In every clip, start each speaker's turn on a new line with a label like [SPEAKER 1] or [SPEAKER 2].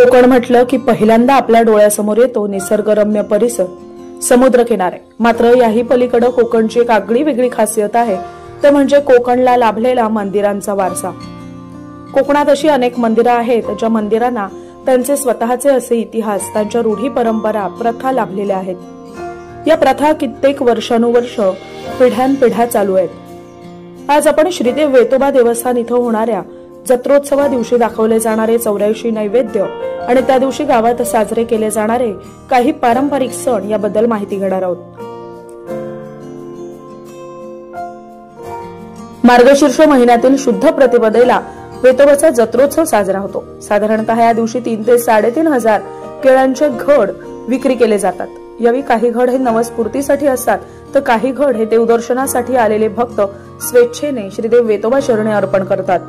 [SPEAKER 1] कोकण म्हटलं की पहिल्यांदा आपल्या डोळ्यासमोर येतो निसर्गरम्य परिसर, समुद्र किनारे। मात्र याही पलीकडे कोकणची एक आगळी वेगळी खासियत आहे, ते म्हणजे कोकणला लाभलेला मंदिरांचा वारसा। कोकणात अशी अनेक मंदिरं आहेत ज्या मंदिरांना त्यांचे स्वतःचे असे इतिहास, त्यांच्या रूढी परंपरा, प्रथा लाभलेल्या आहेत। या प्रथा कित्येक वर्षानुवर्ष, पिढ्यानपिढ्या चालू आहेत। आज आपण श्रीदेव वेतोबा देवस्थान इथं होणाऱ्या जत्रोत्सवा दिवशी दाखवले जाणारे 84 नैवेद्य आणि त्या दिवशी गावात साजरे केले जाणारे काही पारंपरिक सण याबद्दल माहिती घेणार आहोत। मार्गशीर्ष महिन्यातील शुद्ध प्रतिपदेला वेतोबाचा जत्रोत्सव साजरा होतो। साधारणतः या दिवशी 3 ते 3.5 हजार केळ्यांचे घड विक्री केले जातात। यावेळी काही घड हे नवस्फूर्तीसाठी असतात, तर काही घड हे देवदर्शनासाठी आलेले भक्त स्वेच्छेने श्रीदेव वेतोबा चरणी अर्पण करतात।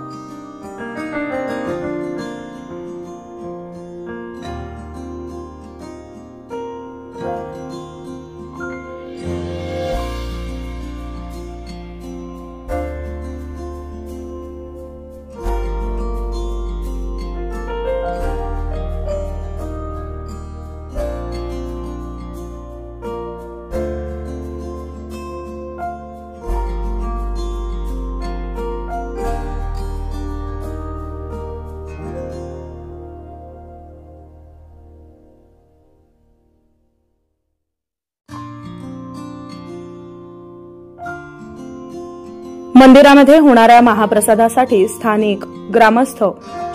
[SPEAKER 1] मंदिरामध्ये होणाऱ्या महाप्रसादासाठी स्थानिक ग्रामस्थ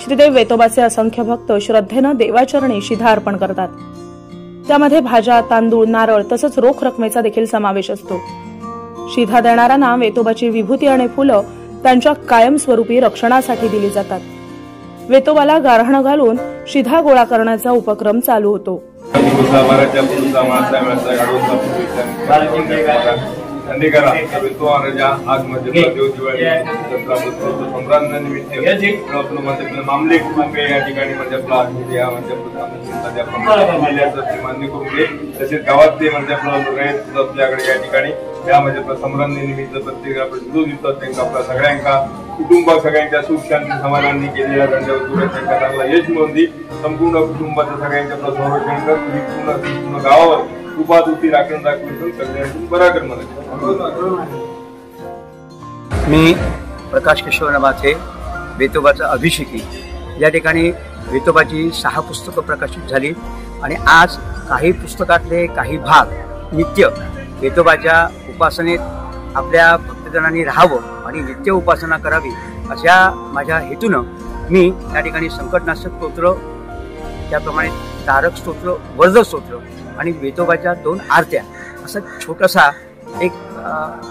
[SPEAKER 1] श्रीदेव वेतोबाचे असंख्य भक्त श्रद्धेनं देवाचरणी शिधा अर्पण करतात। त्यामध्ये भाज्या, तांदूळ, नारळ तसंच रोख रकमेचा देखील समावेश असतो। शिधा देणाऱ्यांना वेतोबाची विभूती आणि फुलं त्यांच्या कायमस्वरूपी रक्षणासाठी दिली जातात। वेतोबाला गारहाण घालून शिधा गोळा करण्याचा उपक्रम चालू होतो।
[SPEAKER 2] अंधेकरा तो राजा आज मध्ये देव दिवाळी जत्रा संक्रांतीनिमित्त आपलं म्हणजे मामले कुटुंबे या ठिकाणी म्हणजे आपला या म्हणजे मान्य करून घे। तसेच गावातले म्हणजे आपलं आपल्याकडे या ठिकाणी या म्हणजे संक्रांतीनिमित्त प्रत्येक जो दिसतात त्यांना आपल्या सगळ्यांका कुटुंबात सगळ्यांच्या सुख शांती समाधानी केलेल्या धंद्यावर त्यांना चांगला यश मिळवून संपूर्ण कुटुंबाचं सगळ्यांच्या संरक्षण करत पूर्ण गावावर उपात उती राखून बराकर
[SPEAKER 3] मी प्रकाश किशोर नमाथे, वेतोबाचा अभिषेकी। या ठिकाणी वेतोबाची 6 पुस्तकं प्रकाशित झाली आणि आज काही पुस्तकातले काही भाग नित्य वेतोबाच्या उपासनेत आपल्या भक्तजनांनी राहावं आणि नित्य उपासना करावी अशा माझ्या हेतूनं मी या ठिकाणी संकटनाशक स्तोत्र, त्याप्रमाणे तारक स्तोत्र, वरद स्तोत्र आणि वेतोबाच्या 2 आरत्या असा छोटासा एक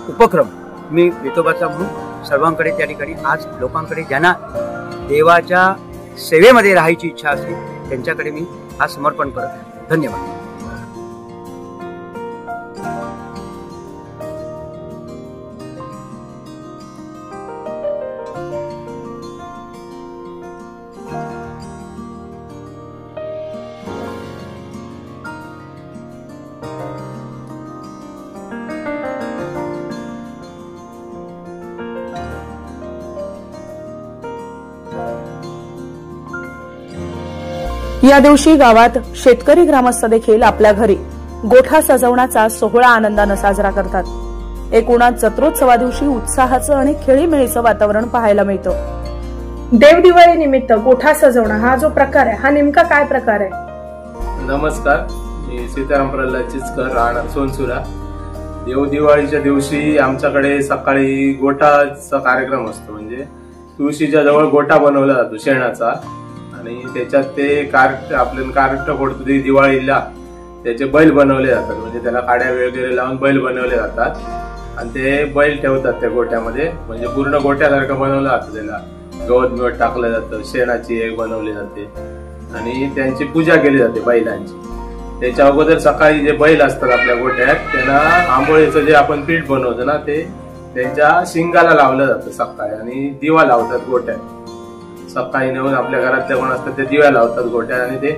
[SPEAKER 3] उपक्रम मी वेतोबाचा म्हणून सर्वांकडे त्या ठिकाणी आज लोकांकडे ज्यांना देवाच्या सेवेमध्ये राहायची इच्छा असते त्यांच्याकडे मी हा समर्पण करत आहे। धन्यवाद।
[SPEAKER 1] या दिवशी गावात शेतकरी ग्रामस्थ देखील आपल्या घरी गोठा सजवण्याचा सोहळा आनंदाने साजरा करतात। एकूणच जत्रोत्सवा दिवशी उत्साहाचं आणि खेळीमेळीचं वातावरण पाहायला मिळतं। देव दिवाळी निमित्त गोठा सजवणं हा जो प्रकार आहे, हा नेमका काय प्रकार आहे?
[SPEAKER 2] नमस्कार, मी सीताराम प्रल्हाद चिचकर, राहणार सोनसुरा। देव दिवाळीच्या दिवशी आमच्याकडे सकाळी गोठाचा कार्यक्रम असतो। म्हणजे तुळशीच्या जवळ गोठा बनवला जातो शेणाचा आणि त्याच्यात ते आपल्याला कार्ट फोडतो दिवाळीला त्याचे बैल बनवले जातात। म्हणजे त्याला काड्या वगैरे लावून बैल बनवले जातात आणि ते बैल ठेवतात त्या गोठ्यामध्ये। म्हणजे पूर्ण गोठ्यासारखं बनवलं जातं, त्याला गवत बिवत टाकलं जातं, शेणाची एक बनवली जाते आणि त्यांची पूजा केली जाते बैलांची। त्याच्या अगोदर सकाळी जे बैल असतात आपल्या गोठ्यात त्यांना आंबोळीचं जे आपण पीठ बनवतो ना ते त्यांच्या शिंगाला लावलं जातं सकाळी आणि दिवा लावतात गोठ्यात। सकाळी नेऊन आपल्या घरातले कोण असतात ते दिव्या लावतात गोठ्यात आणि ते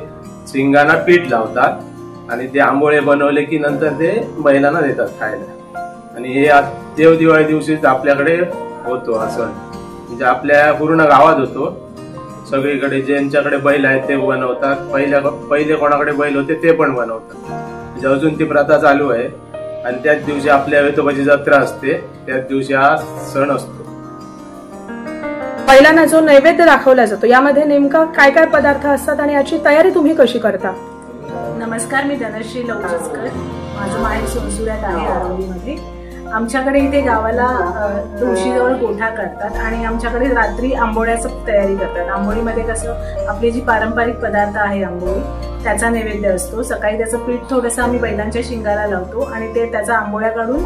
[SPEAKER 2] शिंगांना पीठ लावतात आणि ते आंबोळे बनवले की नंतर ते बैलांना देतात खायला। आणि हे देव दिवाळी दिवशीच आपल्याकडे होतो हा सण, म्हणजे आपल्या पूर्ण गावात होतो। सगळीकडे ज्यांच्याकडे बैल आहेत ते बनवतात, पहिले कोणाकडे बैल होते ते पण बनवतात. म्हणजे अजून ती प्रथा चालू आहे. आणि त्याच दिवशी आपल्या वेतोबाची जत्रा असते, त्याच दिवशी हा सण असतो.
[SPEAKER 1] बैलांना जो नैवेद्य दाखवला जातो यामध्ये नेमका काय काय पदार्थ असतात आणि याची तयारी तुम्ही कशी करता?
[SPEAKER 4] नमस्कार, मी धनश्री लवचिसकर. माझं माहेर सोनसुऱ्यात आहे, आरवलीमध्ये. आमच्याकडे इथे गावाला तुळशीजवळ गोठा करतात आणि आमच्याकडे रात्री आंबोळ्याचं तयारी करतात. आंबोळीमध्ये कसं आपली जी पारंपरिक पदार्थ आहे आंबोळी, त्याचा नैवेद्य असतो. सकाळी त्याचं पीठ थोडंसं आम्ही बैलांच्या शिंगाला लावतो आणि ते त्याचा आंबोळ्या काढून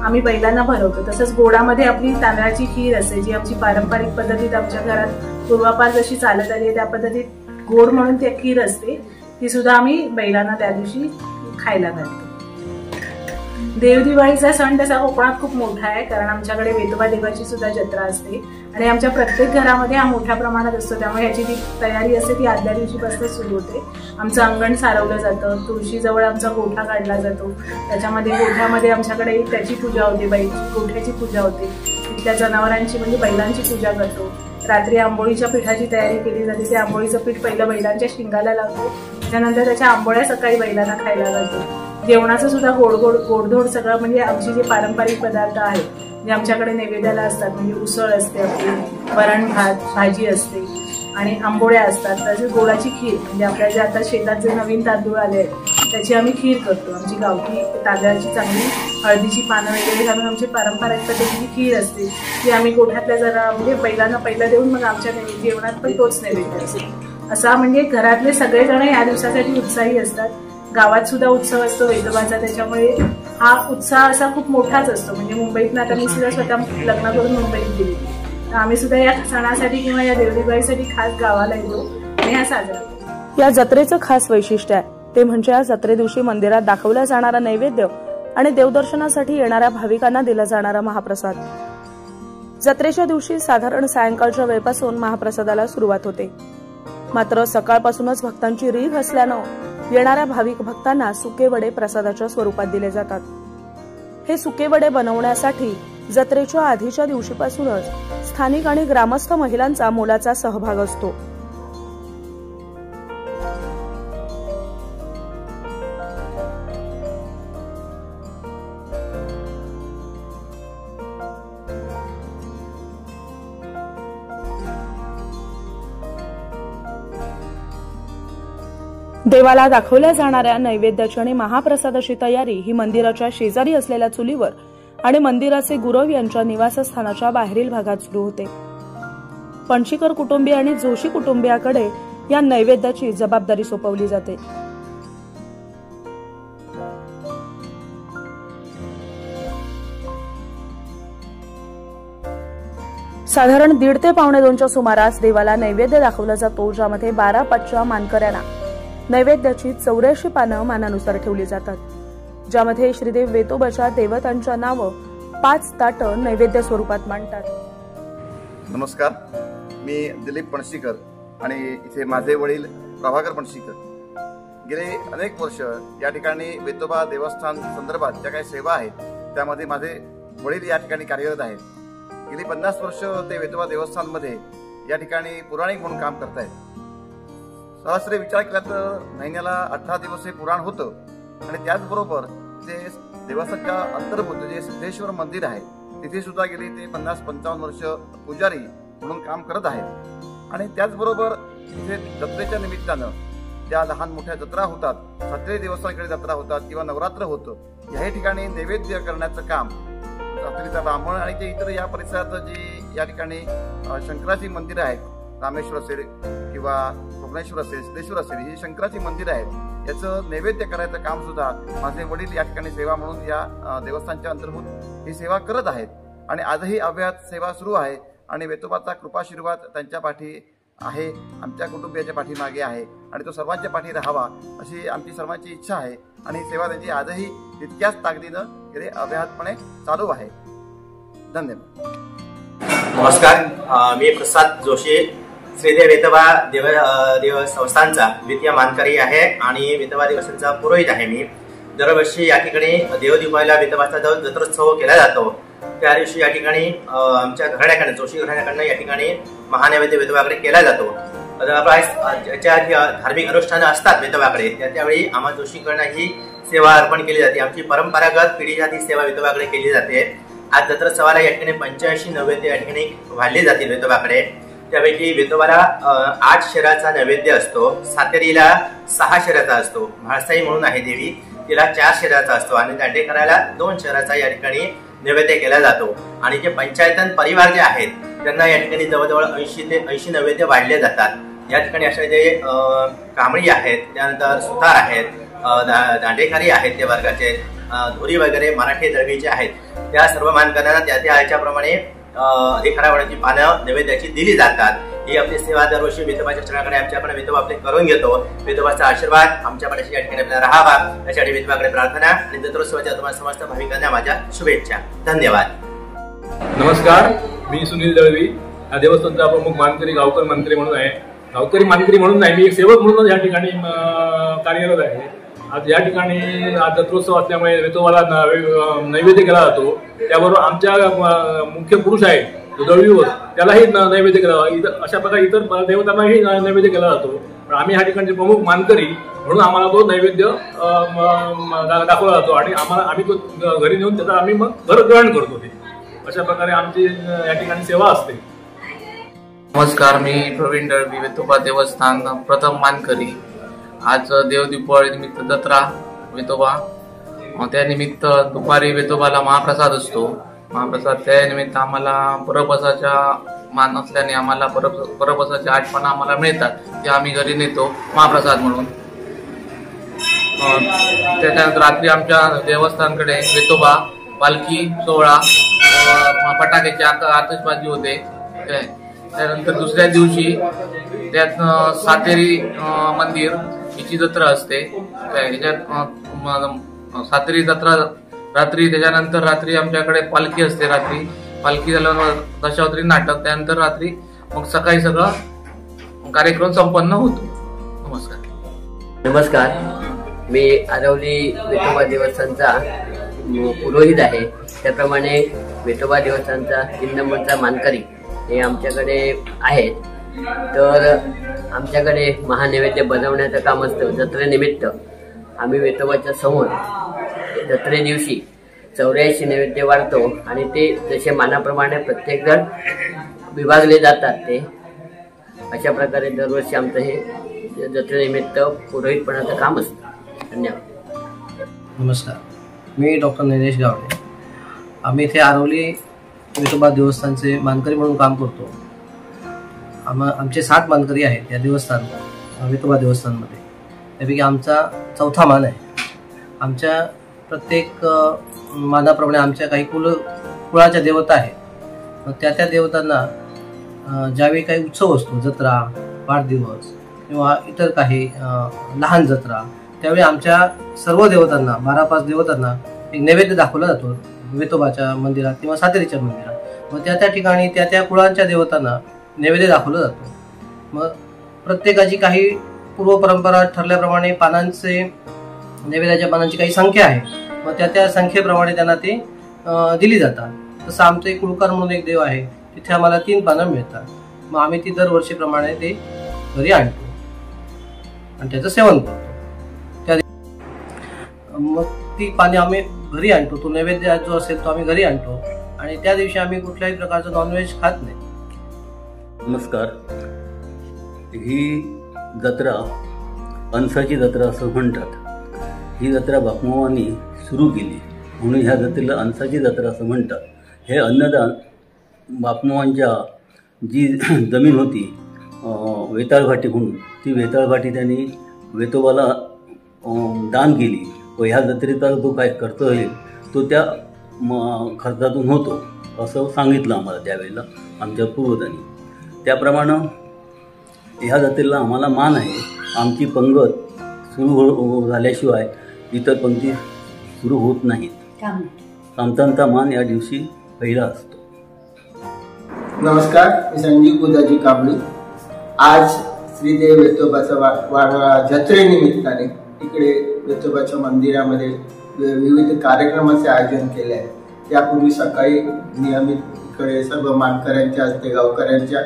[SPEAKER 4] आम्ही बैलांना भरवतो. तसंच गोडामध्ये आपली तांदळाची खीर असते, जी आमची पारंपरिक पद्धतीत आमच्या घरात पूर्वापार जशी चालत आली आहे त्या पद्धतीत गोड म्हणून ती खीर असते, ती सुद्धा आम्ही बैलांना त्या दिवशी खायला घालतो. देवदिवाळीचा सण तसा कोकणात खूप मोठा आहे, कारण आमच्याकडे वेतोबा देवाची सुद्धा जत्रा असते आणि आमच्या प्रत्येक घरामध्ये हा मोठ्या प्रमाणात असतो. त्यामुळे ह्याची जी तयारी असते ती आदल्या दिवशीपासून सुरू होते. आमचं अंगण सारवलं जातं, तुळशीजवळ आमचा गोठा काढला जातो. त्याच्यामध्ये गोठ्यामध्ये आमच्याकडे त्याची पूजा होते, गोठ्याची पूजा होते. तिथल्या जनावरांची म्हणजे बैलांची पूजा करतो. रात्री आंबोळीच्या पिठाची तयारी केली जाते. ते आंबोळीचं पीठ पहिलं बैलांच्या शिंगाला लावतो, त्याच्यानंतर त्याच्या आंबोळ्या सकाळी बैलांना खायला घालतो. जेवणाचं सुद्धा गोडधोड सगळं म्हणजे आमचे जे पारंपरिक पदार्थ आहेत जे आमच्याकडे नैवेद्याला असतात, म्हणजे उसळ असते, आपली वरण भात भाजी असते आणि आंबोळ्या असतात. तसेच गोडाची खीर, म्हणजे आपल्या जे आता शेतात जे नवीन तांदूळ आले आहेत त्याची आम्ही खीर करतो. आमची गावठी तांदळाची चांगली हळदीची पानं वगैरे घालून आमची पारंपरिक पद्धतीची खीर असते, ती आम्ही गोठ्यातल्या जरा म्हणजे बैलांना पहिला देऊन मग आमच्या जेवणात पण तोच नैवेद्य असतो. असा म्हणजे घरातले सगळेजण या दिवसासाठी उत्साही असतात. गावात सुद्धा उत्सव असतो वेतोबाचा, त्याच्यामुळे हा उत्साह असा खूप मोठाच असतो. म्हणजे मुंबईत आता मी सुद्धा स्वतः लग्न करून मुंबईत गेली, तर आम्ही सुद्धा या सणासाठी किंवा या देवदिवाळीसाठी खास गावाला येतो आणि हा साजरा करतो.
[SPEAKER 1] या जत्रेचं खास वैशिष्ट्य आहे ते म्हणजे या जत्रे दिवशी मंदिरात दाखवला जाणारा नैवेद्य आणि देवदर्शनासाठी येणाऱ्या भाविकांना दिला जाणारा महाप्रसाद. जत्रेच्या दिवशी साधारण सायंकाळच्या वेळपासून महाप्रसादाला सुरुवात होते. मात्र सकाळपासूनच भक्तांची रीघ असल्यानं येणाऱ्या भाविक भक्तांना सुके वडे प्रसादाच्या स्वरूपात दिले जातात. हे सुके वडे बनवण्यासाठी जत्रेच्या आधीच्या दिवशीपासूनच स्थानिक आणि ग्रामस्थ महिलांचा मोलाचा सहभाग असतो. देवाला दाखवल्या जाणाऱ्या नैवेद्याची आणि महाप्रसादाची तयारी ही मंदिराच्या शेजारी असलेल्या चुलीवर आणि मंदिराचे गुरव यांच्या निवासस्थानाच्या बाहेरील भागात सुरू होते. पणशीकर कुटुंबीय आणि जोशी कुटुंबियाकडे या नैवेद्याची जबाबदारी सोपवली जाते. साधारण 1:30 ते 1:45च्या सुमारास देवाला नैवेद्य दाखवला जातो, ज्यामध्ये 12 पाचच्या मानकऱ्यांना नैवेद्याची 84 पानं मानानुसार ठेवली जातात, ज्यामध्ये श्रीदेव वेतोबाच्या देवतांच्या नावं 5 ताटं नैवेद्य स्वरूपात मांडतात.
[SPEAKER 5] नमस्कार, मी दिलीप पणशीकर आणि इथे माझे वडील प्रभाकर पणशीकर. गेले अनेक वर्ष या ठिकाणी वेतोबा देवस्थान संदर्भात ज्या काही सेवा आहेत त्यामध्ये माझे वडील या ठिकाणी कार्यरत आहेत. गेली 50 वर्ष ते वेतोबा देवस्थानमध्ये या ठिकाणी पुराणिक म्हणून काम करतायत. सहस्रे विचार केला तर महिन्याला 18 दिवस हे पुराण होतं आणि त्याचबरोबर ते देवस्थानच्या अंतर्भूत जे सिद्धेश्वर मंदिर आहे तिथे सुद्धा गेली ते 50-55 वर्ष पुजारी म्हणून काम करत आहेत. आणि त्याचबरोबर तिथे जत्रेच्या निमित्तानं ज्या लहान मोठ्या जत्रा होतात, सत्रे देवस्थानाकडे जत्रा होतात किंवा नवरात्र होतं, याही ठिकाणी नैवेद्य करण्याचं काम रात्रीचा ब्राह्मण आणि ते इतर या परिसरात जी या ठिकाणी शंकराची मंदिरं आहेत, रामेश्वर असेल किंवा भुवनेश्वर असेल, सिद्धेश्वर असेल, ही शंकराची मंदिरं आहेत, याचं नैवेद्य करायचं काम सुद्धा माझे वडील या ठिकाणी सेवा म्हणून या देवस्थानच्या अंतर्भूत ही सेवा करत आहेत. आणि आजही अव्याहत सेवा सुरू आहे आणि वेतोबाचा कृपाशीर्वाद त्यांच्या पाठी आहे, आमच्या कुटुंबियाच्या पाठीमागे आहे आणि तो सर्वांच्या पाठी राहावा अशी आमची सर्वांची इच्छा आहे. आणि ही सेवा त्यांची आजही तितक्याच ताकदीनं अव्याहतपणे चालू आहे. धन्यवाद.
[SPEAKER 6] नमस्कार, मी प्रसाद जोशी, श्रीदेव वेतोबा देव संस्थानचा द्वितीय मानकरी आहे आणि वेतोबा देवस्थानचा पुरोहित आहे. मी दरवर्षी या ठिकाणी देवदिवाळीला वेतोबाचा जत्रोत्सव केला जातो. त्या दिवशी या ठिकाणी आमच्या घराण्याकडे जोशी घराण्याकडनं या ठिकाणी महानैवेद्य विधवाकडे केला जातो. ज्या धार्मिक अनुष्ठानं असतात विधवाकडे त्यावेळी आम्हा जोशीकडनं ही सेवा अर्पण केली जाते. आमची परंपरागत पिढीच्या ती सेवा विधवाकडे केली जाते. आज जत्रोत्सवाला या ठिकाणी 85 नैवेद्य या ठिकाणी वाढले जातील विधवाकडे. त्यापैकी विधवाला 8 शेराचा नैवेद्य असतो, सातेरीला 6 शेराचा असतो, म्हाळसाई म्हणून आहे देवी तिला 4 शेराचा असतो आणि दांडेकराला 2 शेराचा या ठिकाणी नैवेद्य केला जातो. आणि जे पंचायतन परिवार जे आहेत त्यांना या ठिकाणी जवळजवळ 80 ते 80 नैवेद्य वाढले जातात. या ठिकाणी अशा जे कांबळी आहेत, त्यानंतर सुतार आहेत, दांडेकरी आहेत, ते वर्गाचे धुरी वगैरे मराठी दळवीचे आहेत, त्या सर्व मानकऱ्यांना त्या त्या ह्याच्याप्रमाणे अधिकारावरची पानं नैवेद्याची दिली जातात. ही आपली सेवा दरवर्षी विधवाच्या चरणाकडे आमच्याकडे विधवा आपले करून घेतो. विधवाचा आशीर्वाद आमच्याकडे या ठिकाणी आपल्याला राहावा यासाठी विधवाकडे प्रार्थना आणि जत्रोत्सवाच्या तुम्हाला समस्त भाविकांना माझ्या शुभेच्छा. धन्यवाद.
[SPEAKER 7] नमस्कार, मी सुनील दळवी, या देवस्थानचा प्रमुख मानकरी गावकरी मंत्री म्हणून आहे. गावकरी मानकरी म्हणून नाही, मी एक सेवक म्हणून या ठिकाणी कार्यरत आहे. आज या ठिकाणी आज जत्रोत्सव असल्यामुळे विठोबाला नैवेद्य केला जातो. त्याबरोबर आमच्या मुख्य पुरुष आहे दळवीवर त्यालाही नैवेद्य केला जातो. अशा प्रकारे इतर देवतांनाही नैवेद्य केला जातो. पण आम्ही ह्या ठिकाणचे प्रमुख मानकरी म्हणून आम्हाला तो नैवेद्य दाखवला जातो आणि आम्ही तो घरी नेऊन त्याचा आम्ही मग घर ग्रहण करतो. ते अशा प्रकारे आमची या ठिकाणी सेवा असते.
[SPEAKER 8] नमस्कार, मी प्रवीण दळवी, विठोबा देवस्थान प्रथम मानकरी. आज देवदीपावली निमित्त जत्रा विठोबा, त्यानिमित्त दुपारी विठोबाला महाप्रसाद असतो. महाप्रसाद त्यानिमित्त आम्हाला परबसाच्या मान असल्याने आम्हाला परबसाच्या आठवण आम्हाला मिळतात, ते आम्ही घरी नेतो महाप्रसाद म्हणून. त्याच्यानंतर रात्री आमच्या देवस्थानकडे विठोबा पालखी सोहळा, फटाक्याची आतषबाजी होते. त्यानंतर दुसऱ्या दिवशी त्यात सातेरी मंदिर हिची जत्रा असते. ह्याच्यात सातेरी जत्रा रात्री, त्याच्यानंतर रात्री आमच्याकडे पालखी असते. रात्री पालखी झाल्यावर दशावतारी नाटक, त्यानंतर रात्री मग सकाळी सगळं कार्यक्रम संपन्न होतो.
[SPEAKER 9] नमस्कार, मी आरवली विठोबा देवस्थानचा पुरोहित आहे. त्याप्रमाणे विठोबा देवस्थानचा 3 नंबरचा मानकरी हे आमच्याकडे आहेत. तर आमच्याकडे महानैवेद्य बनवण्याचं काम असतं. जत्रेनिमित्त आम्ही विठोबाच्या समोर जत्रे दिवशी 84 नैवेद्य वाढतो आणि ते जसे मानाप्रमाणे प्रत्येक जण विभागले जातात. ते अशा प्रकारे दरवर्षी आमचं हे जत्रेनिमित्त पुरोहितपणाचं काम असतं. धन्यवाद.
[SPEAKER 10] नमस्कार, मी डॉक्टर नरेश गावडे. आम्ही इथे आरवली विठोबा देवस्थानचे मानकरी म्हणून काम करतो. आमचे 7 मानकरी आहेत या देवस्थान विठोबा देवस्थानमध्ये. त्यापैकी आमचा 4था मान आहे. आमच्या प्रत्येक मानाप्रमाणे आमच्या काही कुळाच्या देवता आहेत. त्या देवतांना ज्यावेळी काही उत्सव असतो, जत्रा, वाढदिवस किंवा इतर काही लहान जत्रा, त्यावेळी आमच्या सर्व देवतांना 12-5 देवतांना एक नैवेद्य दाखवला जातो विठोबाच्या मंदिरात किंवा सातेरीच्या मंदिरात. मग त्या ठिकाणी त्या कुळांच्या देवतांना नैवेद्य दाखवला जातो. मग प्रत्येकाची काही पूर्व परंपरा ठरल्याप्रमाणे पानांचे नैवेद्याच्या पानांची काही संख्या आहे. मग त्या संख्येप्रमाणे त्यांना ते दिली जातात. तसं आमचं एक कुळकार म्हणून एक देव आहे, तिथे आम्हाला 3 पानं मिळतात. मग आम्ही ती दरवर्षीप्रमाणे ते घरी आणतो आणि त्याचं सेवन करतो. मग ती पाने आम्ही घरी आणतो. तो नैवेद्य जो असेल तो आम्ही घरी आणतो आणि त्या दिवशी आम्ही कुठल्याही प्रकारचं नॉनव्हेज खात नाही.
[SPEAKER 11] नमस्कार, ही जत्रा अनसाची जत्रा असं म्हणतात. ही जत्रा बापमावांनी सुरू केली म्हणून ह्या जत्रेला अनसाची जत्रा असं म्हणतात. हे अन्नदान बापमावांच्या जी जमीन होती वेताळभाटी म्हणून, ती वेताळभाटी त्यांनी वेतोबाला दान केली व ह्या जत्रेचा जो काय खर्च होईल तो त्या खर्चातून होतो असं सांगितलं आम्हाला त्यावेळेला आमच्या पूर्वजांनी. त्याप्रमाणे ह्या जत्रेला आम्हाला मान आहे. आमची पंगत सुरू झाल्याशिवाय इतर पंक्ती सुरू होत नाहीत. आमचा मान या दिवशी पहिला असतो.
[SPEAKER 12] नमस्कार, मी संजीव गुदाजी कांबळी. आज श्रीदेव वेतोबाचा जत्रेनिमित्ताने इकडे वेतोबाच्या मंदिरामध्ये विविध कार्यक्रमाचे आयोजन केले आहे. त्यापूर्वी सकाळी नियमित इकडे सर्व मानकऱ्यांच्या हस्ते गावकऱ्यांच्या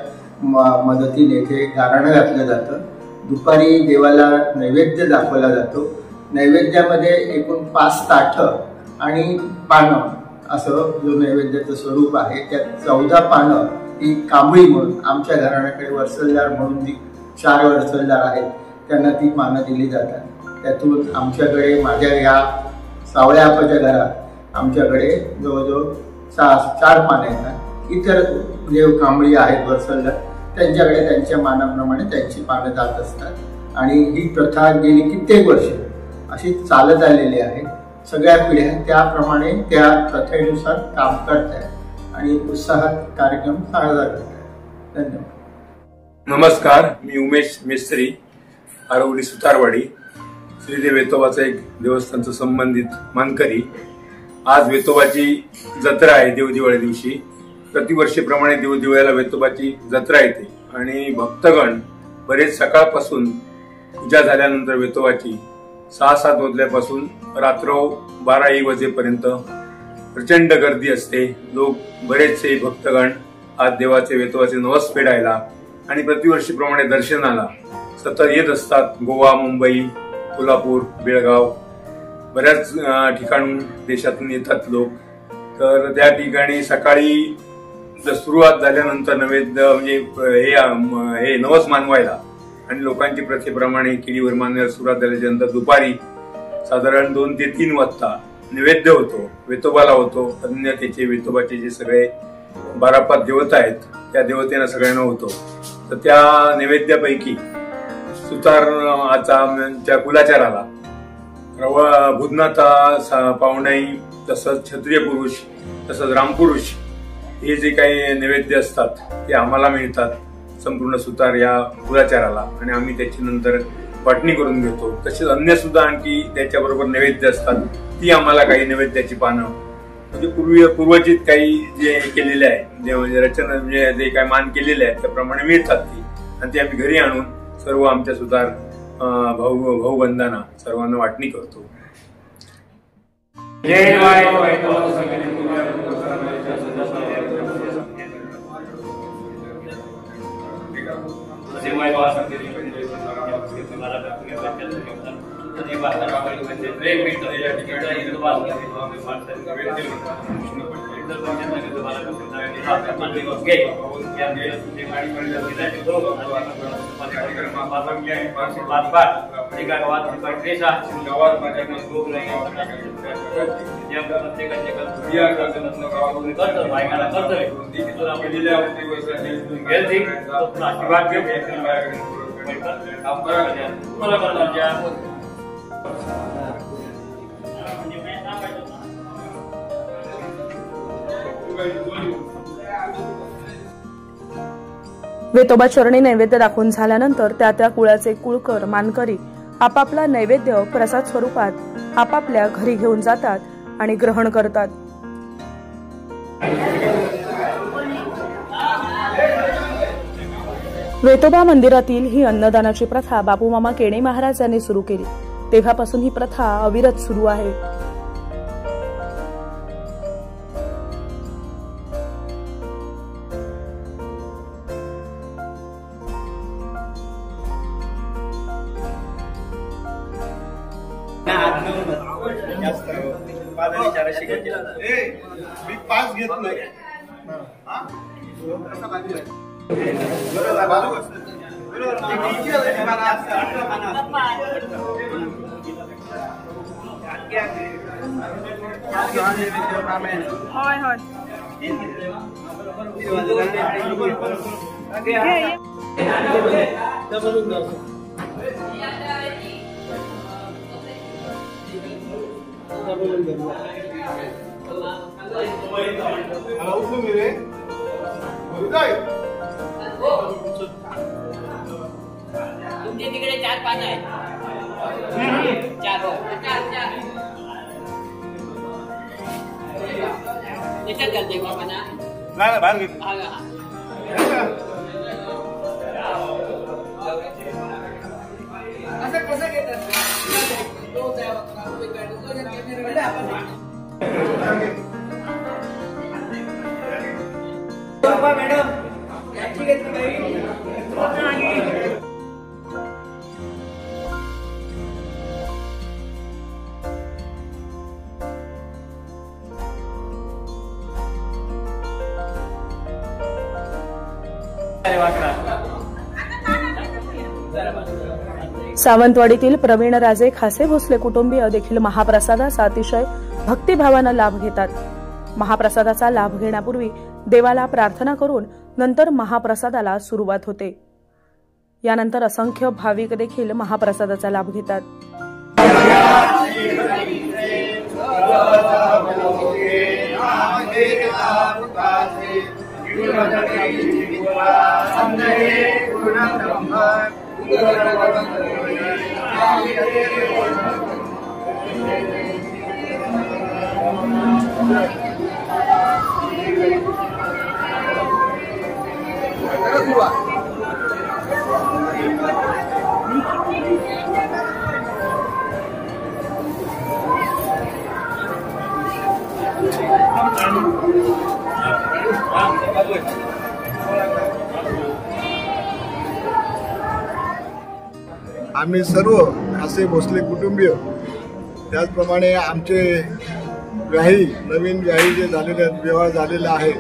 [SPEAKER 12] मदतीने इथे गाराणं घातलं जातं. दुपारी देवाला नैवेद्य दाखवला जातो. नैवेद्यामध्ये एकूण 5 ताटं आणि पानं असं जो नैवेद्याचं स्वरूप आहे. त्यात 14 पानं ही कांबळी म्हणून आमच्या घराण्याकडे वरसलदार म्हणून जी 4 वरसलदार आहेत त्यांना ती पानं दिली जातात. त्यातून आमच्याकडे माझ्या या सावळ्या आपाच्या घरात आमच्याकडे जवळजवळ 4 पानं येतात. इतर देव कांबळी आहेत वरसलदार त्यांच्याकडे त्यांच्या मानाप्रमाणे त्यांची पानं जात असतात आणि ही प्रथा गेली कित्येक वर्ष अशी चालत आलेली आहे. सगळ्या पिढ्या त्याप्रमाणे त्या प्रथेनुसार काम करत आहेत आणि उत्साहात कार्यक्रम साजरा करत आहेत. धन्यवाद.
[SPEAKER 13] नमस्कार, मी उमेश मेस्त्री, आरवली सुतारवाडी, श्रीदेव वेतोबाचं एक देवस्थानचं संबंधित मानकरी. आज वेतोबाची जत्रा आहे. देवदिवाळी दिवशी प्रतिवर्षीप्रमाणे देवदिवाळीला वेतोबाची जत्रा येते आणि भक्तगण बरेच सकाळपासून पूजा झाल्यानंतर वेतोबाची 6-7 वाजल्यापासून रात्र 12-1 वाजेपर्यंत प्रचंड गर्दी असते. लोक बरेचसे भक्तगण आज देवाचे वेतोबाचे नवस फेडायला आणि प्रतिवर्षीप्रमाणे दर्शनाला सतत येत असतात. गोवा, मुंबई, कोल्हापूर, बेळगाव बऱ्याच ठिकाणून देशातून येतात लोक. तर त्या ठिकाणी सकाळी सुरुवात झाल्यानंतर नैवेद्य म्हणजे हे नवस मानवायला आणि लोकांची प्रथेप्रमाणे केळीवर मानवायला सुरुवात झाल्यानंतर दुपारी साधारण 2 ते 3 वाजता नैवेद्य होतो, वेतोबाला होतो. अन्यतेचे वेतोबाचे जे सगळे 12-5 देवता आहेत त्या देवतेला सगळ्यांना होतो. तर त्या नैवेद्यापैकी सुतारच्या कुलाचाराला भूतनाथा, पावणाई, तसंच क्षत्रिय पुरुष, तसंच रामपुरुष हे जे काही नैवेद्य असतात ते आम्हाला मिळतात संपूर्ण सुतार या कुलाचाराला आणि आम्ही त्याची नंतर वाटणी करून घेतो. तसेच अन्य सुद्धा आणखी त्याच्याबरोबर नैवेद्य असतात ती आम्हाला काही नैवेद्याची पानं म्हणजे पूर्वजित काही जे केलेले आहे म्हणजे रचना म्हणजे जे काही मान केलेले आहे त्याप्रमाणे मिळतात ती आणि ते आम्ही घरी आणून सर्व आमच्या सुतार भाऊबंधांना सर्वांना वाटणी करतो.
[SPEAKER 1] वेतोबा चरणी नैवेद्य दाखवून झाल्यानंतर त्या कुळाचे कुळकर मानकरी आपापला नैवेद्य प्रसाद स्वरूपात आपापल्या घरी घेऊन जातात आणि ग्रहण करतात. वेतोबा मंदिरातील ही अन्नदानाची प्रथा बापूमामा केणे महाराज यांनी सुरू केली. तेव्हापासून ही प्रथा अविरत सुरू आहे.
[SPEAKER 5] मी 5 घेतलं.
[SPEAKER 14] तुमच्या तिकडे 4 पानं आहेत. 4 याच्यात घालते बाबा ना. नाही बाहेर घेत. असं कसं घेतात.
[SPEAKER 1] सावंतवाडीतील प्रवीण राजे खासे भोसले कुटुंबीय देखील महाप्रसादाचा अतिशय भक्तिभावानं लाभ घेतात. महाप्रसादाचा लाभ घेण्यापूर्वी देवाला प्रार्थना करून नंतर महाप्रसादाला सुरुवात होते. यानंतर असंख्य भाविक देखील महाप्रसादाचा लाभ घेतात.
[SPEAKER 15] आम्ही सर्व खासे भोसले कुटुंबीय, त्याचप्रमाणे आमचे नवीन व्याही जे झालेले आहेत, विवाह झालेले आहे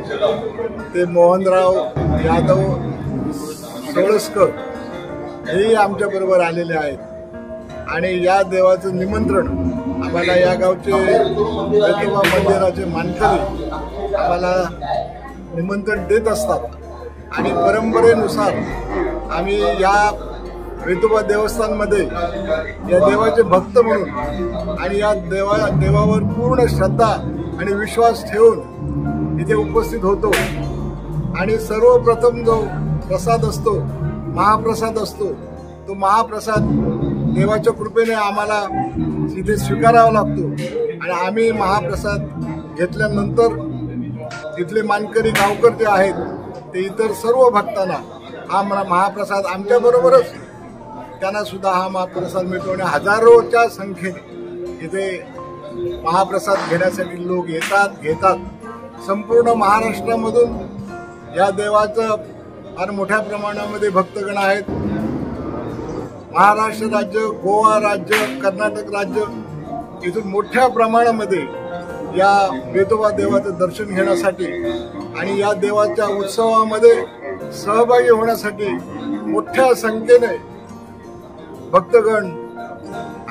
[SPEAKER 15] ते मोहनराव यादव सोळसकर हेही आमच्याबरोबर आलेले आहेत. आणि या देवाचं निमंत्रण आम्हाला या गावचे वेतोबा मंदिराचे मानकरी आम्हाला निमंत्रण देत असतात. आणि परंपरेनुसार आम्ही या वेतोबा देवस्थानमध्ये या देवाचे भक्त म्हणून आणि या देवावर पूर्ण श्रद्धा आणि विश्वास ठेवून इथे उपस्थित होतो. आणि सर्वप्रथम जो प्रसाद असतो, महाप्रसाद असतो, तो महाप्रसाद देवाच्या कृपेने आम्हाला इथे स्वीकारावा लागतो. आणि आम्ही महाप्रसाद घेतल्यानंतर तिथले मानकरी गावकर जे आहेत ते इतर सर्व भक्तांना हा महाप्रसाद आमच्याबरोबरच त्यांना सुद्धा हा महाप्रसाद मिळतो. आणि हजारोच्या संख्येने इथे महाप्रसाद घेण्यासाठी लोक घेतात. संपूर्ण महाराष्ट्रामधून या देवाचं फार मोठ्या प्रमाणामध्ये भक्तगण आहेत. महाराष्ट्र राज्य, गोवा राज्य, कर्नाटक राज्य इथून मोठ्या प्रमाणामध्ये या वेतोबा देवाचं दर्शन घेण्यासाठी आणि या देवाच्या उत्सवामध्ये सहभागी होण्यासाठी मोठ्या संख्येने भक्तगण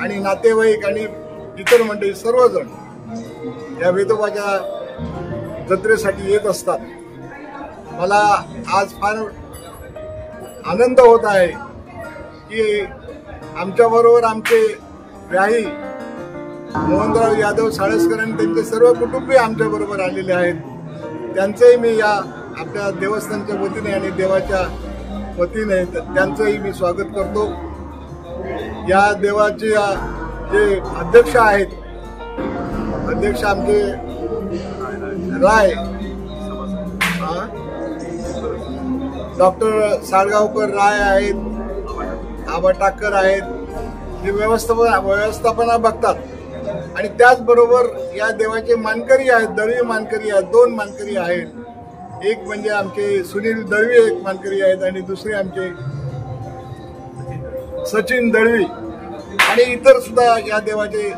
[SPEAKER 15] आणि नातेवाईक आणि इतर मंडळी सर्वजण या वेतोबाच्या जत्रेसाठी येत असतात. मला आज फार आनंद होत आहे की आमच्याबरोबर आमचे व्याही मोहनराव यादव साळसकर आणि त्यांचे सर्व कुटुंबीय आमच्याबरोबर आलेले आहेत. त्यांचंही मी या आपल्या देवस्थानच्या वतीने आणि देवाच्या वतीने त्यांचंही मी स्वागत करतो. या देवाचे जे अध्यक्ष आहेत, अध्यक्ष आमचे राय डॉक्टर साळगावकर राय आहेत, आबा टाकर आहेत, जे व्यवस्थापना बघतात. आणि त्याचबरोबर या देवाचे मानकरी आहेत, दळवी मानकरी आहेत, 2 मानकरी आहेत. एक म्हणजे आमचे सुनील दळवी एक मानकरी आहेत आणि दुसरे आमचे सचिन दळवी. आणि इतर सुद्धा या देवाचे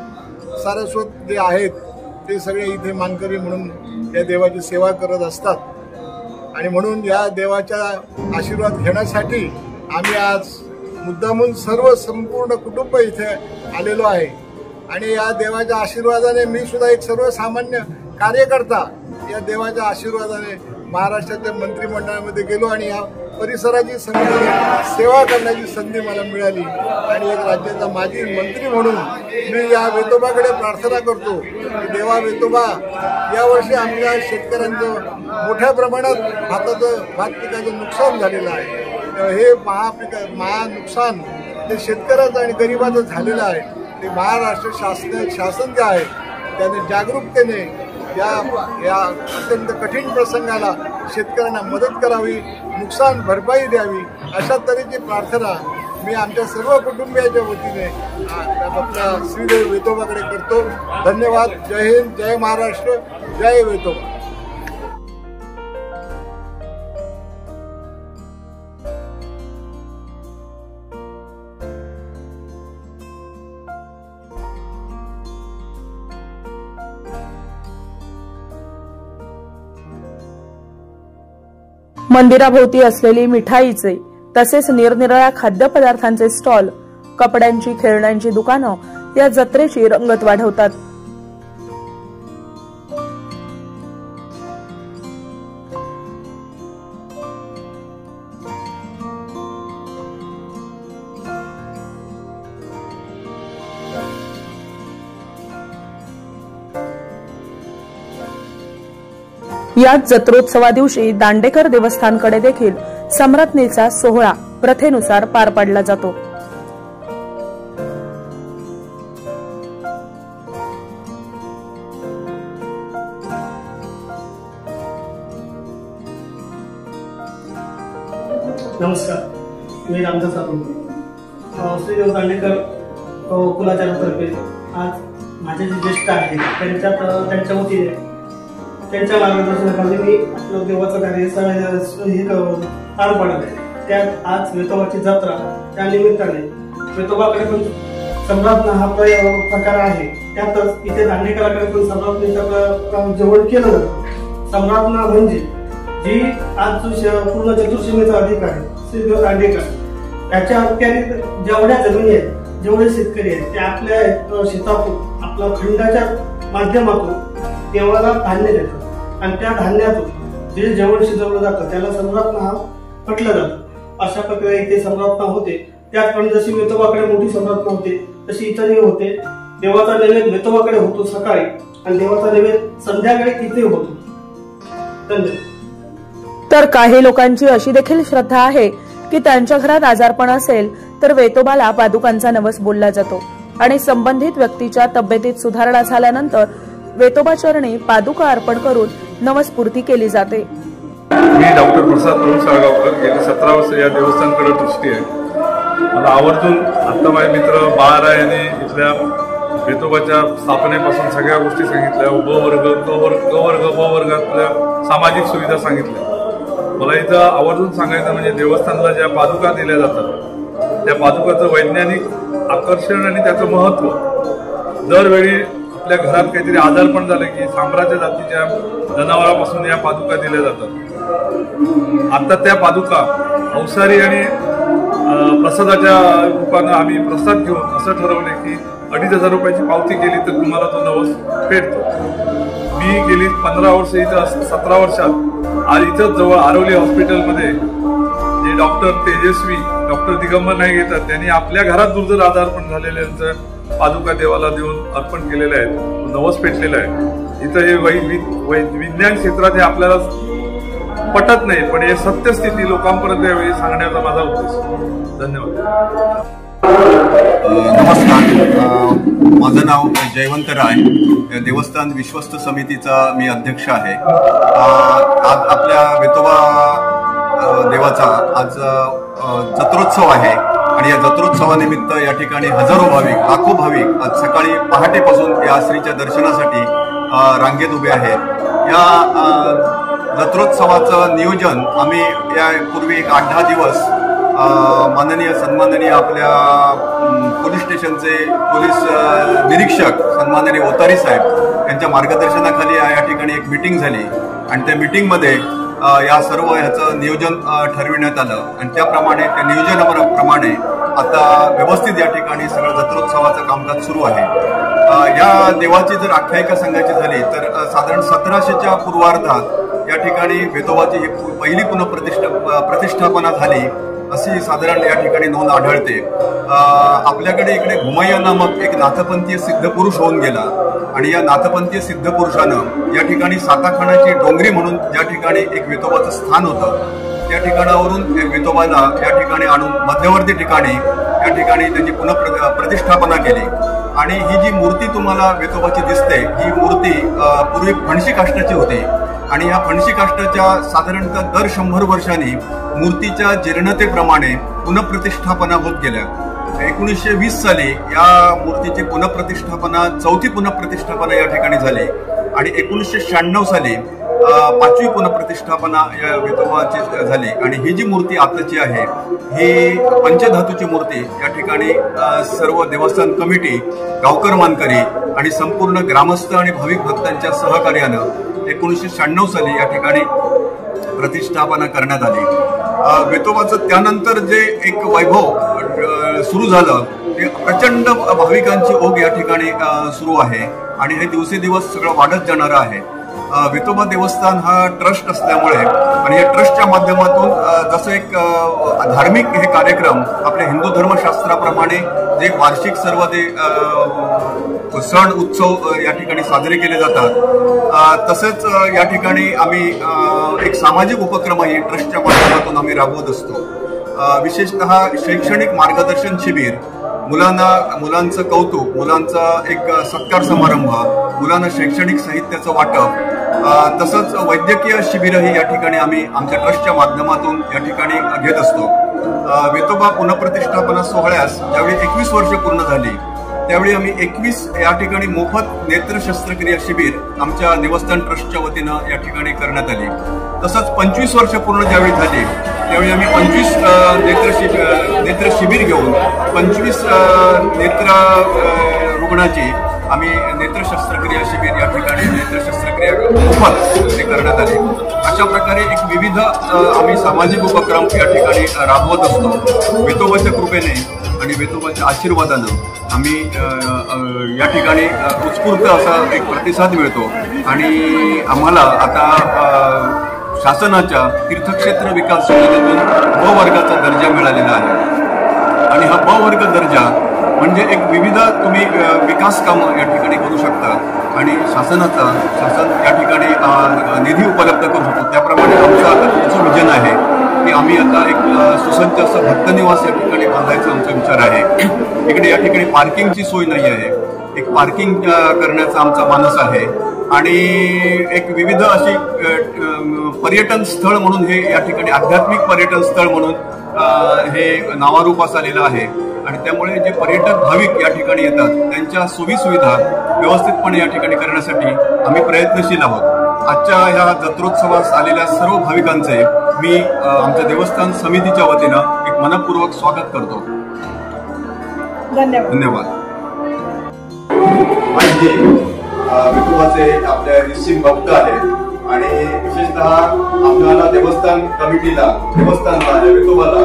[SPEAKER 15] सारस्वत जे आहेत ते सगळे इथे मानकरी म्हणून या देवाची सेवा करत असतात. आणि म्हणून या देवाचा आशीर्वाद घेण्यासाठी आम्ही आज मुद्दामून संपूर्ण कुटुंब इथे आलेलो आहे. आणि या देवाच्या आशीर्वादाने मी सुद्धा एक सर्वसामान्य कार्यकर्ता या देवाच्या आशीर्वादाने महाराष्ट्राच्या मंत्रिमंडळामध्ये गेलो आणि या परिसराची सेवा करण्याची संधी मला मिळाली. आणि एक राज्याचा माजी मंत्री म्हणून मी या वेतोबाकडे प्रार्थना करतो की देवा वेतोबा, यावर्षी आमच्या शेतकऱ्यांचं मोठ्या प्रमाणात भात पिकाचं नुकसान झालेलं आहे. हे नुकसान ते शेतकऱ्याचं आणि गरिबाचं झालेलं आहे. ते महाराष्ट्र शासन जे आहे त्याने जागरूकतेने या अत्यंत कठीण प्रसंगाला शेतकऱ्यांना मदत करावी, नुकसान भरपाई द्यावी, अशा तऱ्हेची प्रार्थना मी आमच्या सर्व कुटुंबियाच्या वतीने आपल्या श्रीदेव वेतोबाकडे करतो. धन्यवाद. जय हिंद, जय महाराष्ट्र, जय वेतोबा.
[SPEAKER 1] मंदिराभोवती असलेली मिठाईचे तसेच निरनिराळ्या खाद्यपदार्थांचे स्टॉल, कपड्यांची, खेळण्यांची दुकानं या जत्रेची रंगत वाढवतात. याच जत्रोत्सवा दिवशी दांडेकर देवस्थानकडे देखील सम्राज्ञीचा सोहळा प्रथेनुसार पार पाडला जातो.
[SPEAKER 16] नमस्कार, मी रामदास श्री देव दांडेकर कुलाचारातर्फे आज माझे जे ज्येष्ठ आहेत त्यांच्या वतीने त्यांच्या मार्गदर्शनाखाली मी आपलं देवाचं कार्य पार पाडत आहे. त्यात आज वेतोबाची जत्रा, त्या निमित्ताने वेतोबाकडे पण सम्राज्ञा हा प्रकार आहे. त्यातच इथे दांडेकराकडे पण सम्राज्ञीचं जेवण केलं जातं. सम्राज्ञा म्हणजे जी आज पूर्ण चतुर्सीमेचा अधिक आहे श्री देव दांडेकर, त्याच्या अखत्यारीत जेवढ्या जमिनी आहेत, जेवढे शेतकरी आहेत, ते आपल्या शेतातून आपल्या खंडाच्या माध्यमातून देवाला धान्य देतात आणि त्या धान्यातून जे जेवण शिजवलं जातं त्याला सम्राज्ञा हा म्हटलं जातं. अशा प्रकारे इथे सम्राज्ञा होते. त्याचप्रमाणे जशी वेतोबाकडे मोठी सम्राज्ञा होते तशी इथंही होते. देवाचा नैवेद्य वेतोबाकडे होतो सकाळी आणि देवाचा नैवेद्य संध्याकाळी इथे होतो. धन्यवाद.
[SPEAKER 1] तर काही लोकांची अशी देखील श्रद्धा आहे की त्यांच्या घरात आजारपण असेल तर वेतोबाला पादुकांचा नवस बोलला जातो आणि संबंधित व्यक्तीच्या तब्येतीत सुधारणा झाल्यानंतर वेतोबा चरणी पादुका अर्पण करून नवसपूर्ती केली जाते.
[SPEAKER 17] मी डॉक्टर प्रसाद प्रभू साळगावकर, गेली 17 वर्ष या देवस्थानकडे दृष्टी आहे. मला आवर्जून आता माझे मित्र बाळराय यांनी इथल्या वेतोबाच्या स्थापनेपासून सगळ्या गोष्टी सांगितल्या. ब वर्ग, क वर्ग, ब वर्गातल्या सामाजिक सुविधा सांगितल्या. मला इथं आवर्जून सांगायचं म्हणजे देवस्थानला ज्या पादुका दिल्या जातात त्या पादुकाचं वैज्ञानिक आकर्षण आणि त्याचं महत्व. दरवेळी आपल्या घरात काहीतरी आजारपण झालं की साम्राज्य जातीच्या जनावरांपासून या पादुका दिल्या जातात. आता त्या पादुका अवसारी आणि प्रसादाच्या रूपानं आम्ही प्रसाद घेऊन असं ठरवले की 2,500 रुपयाची पावती केली तर तुम्हाला तो नवस पेटतो. मी गेली 15 वर्ष इथं 17 वर्षात आज इथंच जवळ आरोली हॉस्पिटलमध्ये जे डॉक्टर तेजस्वी डॉक्टर दिगंबर नाईक येतात, त्यांनी आपल्या घरात दुर्धर आजारपण झालेल्यांचं पादुका देवाला देऊन अर्पण केलेले आहेत, नवस पेटलेलं आहे. इथं हे विज्ञान क्षेत्रात हे आपल्याला पटत नाही, पण हे सत्यस्थिती लोकांपर्यंत यावेळी सांगण्याचा माझा उद्देश. धन्यवाद.
[SPEAKER 18] नमस्कार, माझं नाव जयवंत राय, देवस्थान विश्वस्त समितीचा मी अध्यक्ष आहे. आज आपल्या वेतोबा देवाचा आज जत्रोत्सव आहे आणि या जत्रोत्सवानिमित्त या ठिकाणी हजारो भाविक, लाखो भाविक आज सकाळी पहाटेपासून या श्रीच्या दर्शनासाठी रांगेत उभे आहेत. या जत्रोत्सवाचं नियोजन आम्ही यापूर्वी एक 8-10 दिवस माननीय सन्माननीय आपल्या पोलीस स्टेशनचे पोलीस निरीक्षक सन्माननीय ओतारी साहेब यांच्या मार्गदर्शनाखाली या ठिकाणी एक मीटिंग झाली आणि त्या मीटिंगमध्ये या सर्व ह्याचं नियोजन ठरविण्यात आलं आणि त्याप्रमाणे त्या नियोजनाप्रमाणे आता व्यवस्थित या ठिकाणी सगळं जत्रोत्सवाचं कामकाज सुरू आहे. या देवाची जर आख्यायिका सांगायची झाली तर साधारण 1700च्या पूर्वार्धात या ठिकाणी वेतोबाची ही पहिली प्रतिष्ठापना झाली अशी साधारण या ठिकाणी नोंद आढळते. आपल्याकडे इकडे घुमय्या नामक एक नाथपंथीय सिद्ध पुरुष होऊन गेला आणि या नाथपंथीय सिद्ध पुरुषानं या ठिकाणी साताखानाची डोंगरी म्हणून ज्या ठिकाणी एक वेतोबाचं स्थान होतं त्या ठिकाणावरून वेतोबाला या ठिकाणी आणून मध्यवर्ती ठिकाणी या ठिकाणी त्याची प्रतिष्ठापना केली. आणि ही जी मूर्ती तुम्हाला वेतोबाची दिसते ही मूर्ती पूर्वी फणशी काष्टाची होती आणि या फणशी काष्टाच्या साधारणतः दर 100 वर्षांनी मूर्तीच्या जीर्णतेप्रमाणे पुनःप्रतिष्ठापना होत गेल्या. 1920 साली या मूर्तीची पुनःप्रतिष्ठापना, चौथी पुनःप्रतिष्ठापना या ठिकाणी झाली आणि 1996 साली 5वी पुनःप्रतिष्ठापना या वेतोबाची झाली. आणि ही जी मूर्ती आताची आहे ही पंचधातूची मूर्ती या ठिकाणी सर्व देवस्थान कमिटी, गावकर मानकरी आणि संपूर्ण ग्रामस्थ आणि भाविक भक्तांच्या सहकार्यानं 1996 साली या ठिकाणी प्रतिष्ठापना करण्यात आली. वेतोबाचं त्यानंतर जे एक वैभव सुरू झालं प्रचंड भाविकांची ओघ या ठिकाणी सुरू आहे आणि हे दिवसेदिवस सगळं वाढत जाणार आहे. वेतोबा देवस्थान हा ट्रस्ट असल्यामुळे आणि या ट्रस्टच्या माध्यमातून जसं एक धार्मिक हे कार्यक्रम आपल्या हिंदू धर्मशास्त्राप्रमाणे जे वार्षिक सर्व ते सण उत्सव या ठिकाणी साजरे केले जातात, तसेच या ठिकाणी आम्ही एक सामाजिक उपक्रमही ट्रस्टच्या माध्यमातून आम्ही राबवत असतो. विशेषतः शैक्षणिक मार्गदर्शन शिबिर, मुलांचं कौतुक, मुलांचा एक सत्कार समारंभ, मुलांना शैक्षणिक साहित्याचं वाटप, तसंच वैद्यकीय शिबिरही या ठिकाणी आम्ही आमच्या ट्रस्टच्या माध्यमातून या ठिकाणी घेत असतो. वेतोबा पुनःप्रतिष्ठापना सोहळ्यास ज्यावेळी 21 वर्ष पूर्ण झाली त्यावेळी आम्ही 21 या ठिकाणी मोफत नेत्र शस्त्रक्रिया शिबिर आमच्या देवस्थान ट्रस्टच्या वतीनं या ठिकाणी करण्यात आली. तसंच 25 वर्ष पूर्ण ज्यावेळी झाली त्यावेळी आम्ही 25 नेत्र शिबिर घेऊन 25 नेत्र रुग्णाची आम्ही नेत्र शस्त्रक्रिया शिबिर या ठिकाणी नेत्र शस्त्रक्रिया मोफत करण्यात आली. अशा प्रकारे एक विविध आम्ही सामाजिक उपक्रम या ठिकाणी राबवत असतो. वेतोबाच्या कृपेने आणि वेतोबाच्या आशीर्वादानं आम्ही या ठिकाणी उत्स्फूर्त असा एक प्रतिसाद मिळतो आणि आम्हाला आता शासनाच्या तीर्थक्षेत्र विकास योजनेतून ब वर्गाचा दर्जा मिळालेला आहे आणि हा ब वर्ग दर्जा म्हणजे एक विविध तुम्ही विकास कामं या ठिकाणी करू शकता आणि शासन या ठिकाणी निधी उपलब्ध करू शकतो. त्याप्रमाणे आमचं विजन आहे की आम्ही आता एक सुसज्ज असं भक्तनिवास या ठिकाणी बांधायचा आमचा विचार आहे. इकडे या ठिकाणी पार्किंगची सोय नाही आहे, एक पार्किंग करण्याचा आमचा मानस आहे आणि एक विविध अशी पर्यटन स्थळ म्हणून हे या ठिकाणी आध्यात्मिक पर्यटन स्थळ म्हणून हे नावारूपास आलेलं आहे आणि त्यामुळे जे पर्यटक भाविक या ठिकाणी येतात त्यांच्या सोयीसुविधा व्यवस्थितपणे या ठिकाणी करण्यासाठी आम्ही प्रयत्नशील आहोत. आजच्या ह्या जत्रोत्सवास आलेल्या सर्व भाविकांचे मी आमच्या देवस्थान समितीच्या वतीनं एक मनपूर्वक स्वागत करतो. धन्यवाद. विठोबाचे आपल्या निश्चित भक्त आहेत आणि विशेषतः आम्हाला देवस्थान कमिटीला, देवस्थानला, विठोबाला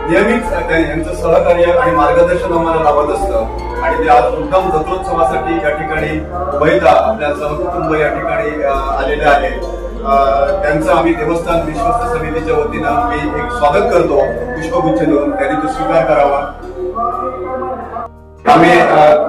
[SPEAKER 18] नेहमीच यांचं सहकार्य आणि मार्गदर्शन आम्हाला लाभत असतं आणि ते आज मुद्दाम जत्रोत्सवासाठी या ठिकाणी मुंबईला आपल्या सहकुटुंब या ठिकाणी आलेले आहेत. त्यांचं आम्ही देवस्थान विश्वस्त समितीच्या वतीनं मी एक स्वागत करतो. पुष्पगुच्छ देऊन त्यांनी तो स्वीकार करावा. आम्ही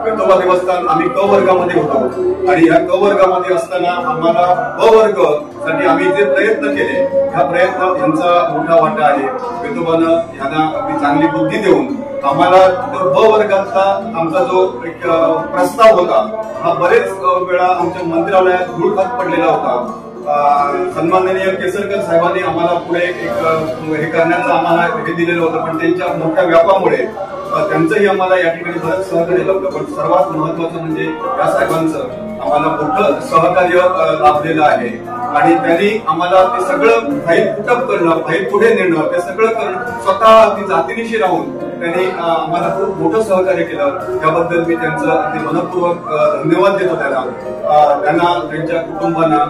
[SPEAKER 18] वेतोबा देवस्थान आम्ही क वर्गामध्ये होतो आणि या क वर्गामध्ये असताना आम्हाला ब वर्ग साठी आम्ही जे प्रयत्न केले ह्या प्रयत्न यांचा मोठा वाटा आहे. वेतोबानं यांना आपली चांगली बुद्धी देऊन आम्हाला ब वर्गाचा आमचा जो एक प्रस्ताव होता हा बरेच वेळा आमच्या मंत्रालयात धूळ खात पडलेला होता. सन्माननीय केसरकर साहेबांनी आम्हाला पुढे एक हे करण्याचं आम्हाला हे दिलेलं होतं पण त्यांच्या मोठ्या व्यापामुळे त्यांचंही आम्हाला या ठिकाणी बरंच सहकार्य लाभलं. पण सर्वात महत्वाचं म्हणजे या साहेबांचं आम्हाला मोठं सहकार्य लाभलेलं आहे आणि त्यांनी आम्हाला ते सगळं फाईल पुटअप करणं, फाईल पुढे नेणं, ते सगळं करणं स्वतः ती जातीनिशी राहून त्यांनी आम्हाला खूप मोठं सहकार्य केलं. त्याबद्दल मी त्यांचं अगदी मनपूर्वक धन्यवाद देतो. त्यांना त्यांच्या कुटुंबांना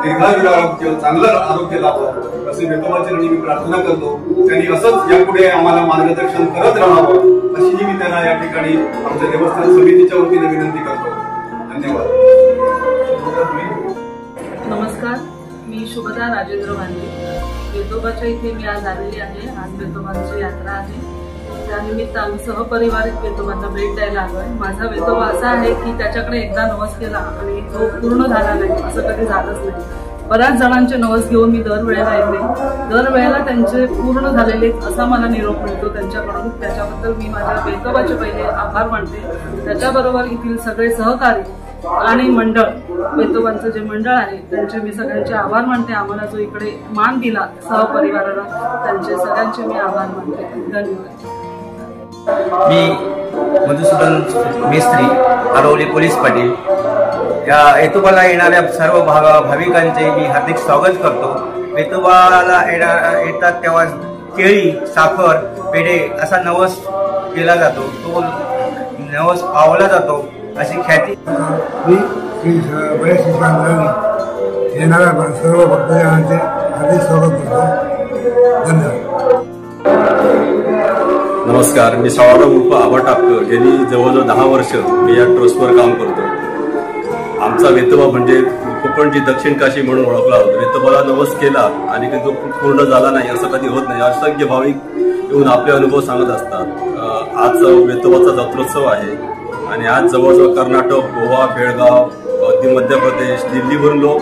[SPEAKER 18] दीर्घायुष्य आरोग्य, चांगलं आरोग्य लाभावं असे वेतोबाच्या मी प्रार्थना करतो. त्यांनी असंच यापुढे आम्हाला मार्गदर्शन करत राहावं अशीही मी त्यांना या ठिकाणी आमच्या देवस्थान समितीच्या वतीने विनंती करतो. धन्यवाद.
[SPEAKER 19] नमस्कार, मी शुभदा राजेंद्र भांडे. वेतोबाच्या इथे मी आज आलेली आहे. आज वेतोबांची यात्रा आहे. त्यानिमित्त आम्ही सहपरिवारित वेतोबांना भेट द्यायला आलोय. माझा वेतोबा असा आहे की त्याच्याकडे एकदा नवस केला आणि तो पूर्ण झाला नाही असं कधी झालंच नाही. बऱ्याच जणांचे नवस घेऊन मी दरवेळेला येते. दरवेळेला त्यांचे पूर्ण झालेले असा मला निरोप मिळतो त्यांच्याकडून. त्याच्याबद्दल मी माझ्या वेतोबाचे पहिले आभार मानते. त्याच्याबरोबर येथील सगळे सहकारी आणि मंडळ, वेतोबांचं जे मंडळ आहे त्यांचे मी सगळ्यांचे आभार मानते. आम्हाला जो इकडे मान दिला सहपरिवाराला त्यांचे सगळ्यांचे मी आभार मानते. धन्यवाद.
[SPEAKER 3] मी मधुसूदन मेस्त्री, आरवली पोलीस पाटील. या वेतोबाला येणाऱ्या सर्व भाविकांचे मी हार्दिक स्वागत करतो. वेतोबाला येतात तेव्हा केळी, साखर, पेढे असा नवस केला जातो. तो नवस पावला जातो अशी ख्याती.
[SPEAKER 20] मी येणाऱ्या सर्व भक्तजनांचे हार्दिक स्वागत करतो. धन्यवाद.
[SPEAKER 21] नमस्कार, मी सावराव उर्फ आबा टापकर. गेली जवळजवळ 10 वर्ष मी या ट्रस्टवर काम करतो. आमचा वेतोबा म्हणजे कोकणची दक्षिण काशी म्हणून ओळखला होता. वेतोबाला नवस केला आणि तो पूर्ण झाला नाही असं कधी होत नाही. असंख्य भाविक येऊन आपले अनुभव सांगत असतात. आज वेतोबाचा जत्रोत्सव आहे आणि आज जवळजवळ कर्नाटक, गोवा, बेळगाव, मध्य प्रदेश, दिल्लीवरून लोक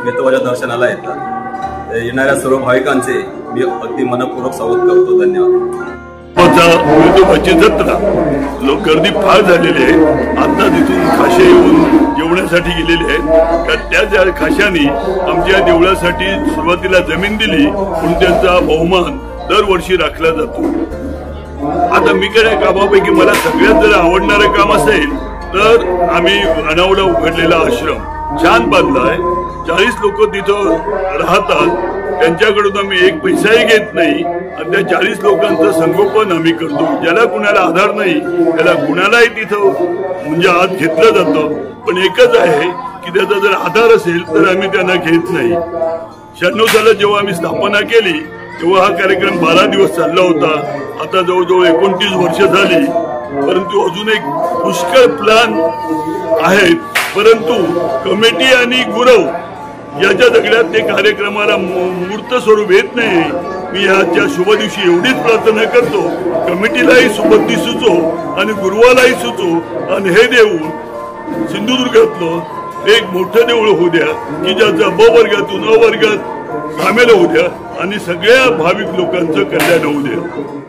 [SPEAKER 21] वेतोबाच्या दर्शनाला येतात. येणाऱ्या सर्व भाविकांचे मी अगदी मनपूर्वक स्वागत करतो. धन्यवाद.
[SPEAKER 22] वेतोबाची जत्रा लोक गर्दी फार झालेली आहे. आता तिथून खाशे येऊन जेवण्यासाठी गेलेले आहेत. कारण त्या खाशांनी आमच्या देवळासाठी सुरुवातीला जमीन दिली म्हणून त्यांचा बहुमान दरवर्षी राखला जातो. आता मी काय कामापैकी मला सगळ्यात जर आवडणारं काम असेल तर आम्ही अनावडा उघडलेला आश्रम छान बांधलाय. 40 लोक तिथं राहतात. त्यांच्याकडून आम्ही एक पैसाही घेत नाही आणि त्या 40 लोकांचं संगोपन आम्ही करतो. ज्याला कुणाला आधार नाही त्याला कुणालाही तिथं म्हणजे आत घेतलं जातं. पण एकच आहे की त्याचा जर आधार असेल तर आम्ही त्यांना घेत नाही. 96 सालात जेव्हा आम्ही स्थापना केली तेव्हा हा कार्यक्रम 12 दिवस चालला होता. आता जवळजवळ 29 वर्ष झाली. परंतु अजून एक पुष्कळ प्लॅन आहेत. परंतु कमिटी आणि गुरव याच्या दगड्यात ते कार्यक्रमाला मूर्त स्वरूप येत नाही. मी ह्याच्या शुभ दिवशी एवढीच प्रार्थना करतो, कमिटीलाही सुबुद्धी सुचो आणि गुरुवालाही सुचो आणि हे देऊळ सिंधुदुर्गातलं एक मोठं देऊळ होऊ द्या की ज्याचा ब वर्गातून अ वर्गात सामील होऊ द्या आणि सगळ्या भाविक लोकांचं कल्याण होऊ द्या.